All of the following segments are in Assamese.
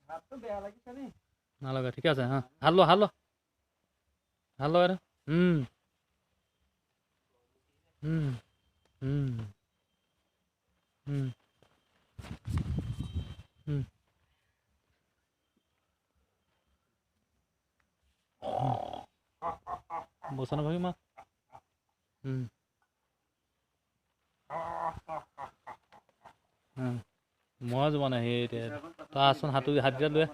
হাতটো বেয়া লাগিছে নি নালাগে ঠিক আছে হা হাত ল আৰু বচন ভাবি মা মই যোৱা নাই সেই তই আচোন হাতকেইটা লৈ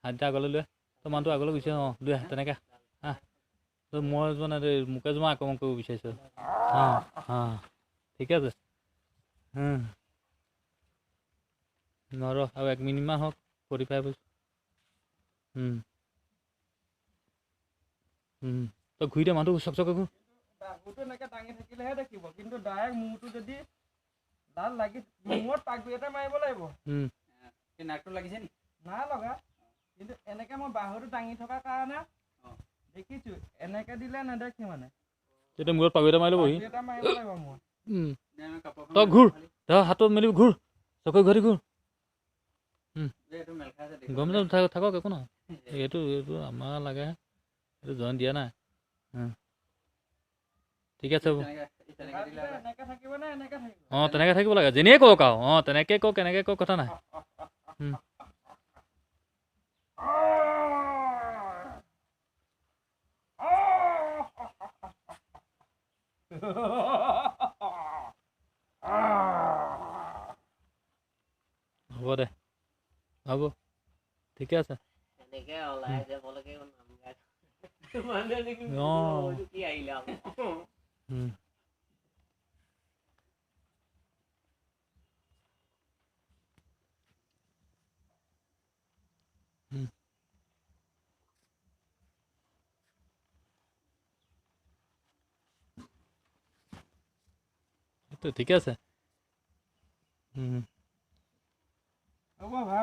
হাতকেইটা আগলৈ লৈ তই মানুহটো আগলৈ গুচি লৈ তেনেকৈ তই মই যোৱা নাই দেই মোকে যোৱা আক্ৰমণ কৰিব বিচাৰিছ ঠিকে আছে নৰ আৰু 1 মিনিটমান হওক 45 হৈছে তই ঘূৰি দে মানুহটো চকচকে ঘূৰ বাহুটো এনেকৈ দাঙি থাকিলেহে দেখিব কিন্তু ডাইৰেক্ট মূৰটো যদি ডাল লাগি মূৰত পাগুৰি এটা মাৰিব লাগিব নাকটো লাগিছে নি নাই লগা কিন্তু এনেকৈ মই বাহুটো দাঙি থকাৰ কাৰণে দেখিছোঁ এনেকৈ দিলে নেদেখি মানে তেতিয়া মূৰত পাগুৰি এটা মাৰি ল'বহি এটা মাৰিব লাগিব মোৰ তই ঘূৰ তই হাতত মেলি ঘূৰ চকৈ ঘূৰি ঘূৰ গম থাকক একো নহয় এইটো আমাৰ লাগে এইটো জইন দিয়া নাই ঠিক আছে তেনেকৈ থাকিব লাগে যেনেই কওক আৰু তেনেকৈ কওক এনেকৈ কওক কথা নাই হ'ব দে হ'ব ঠিকে আছে ঠিকে আছে হ'ব ভাই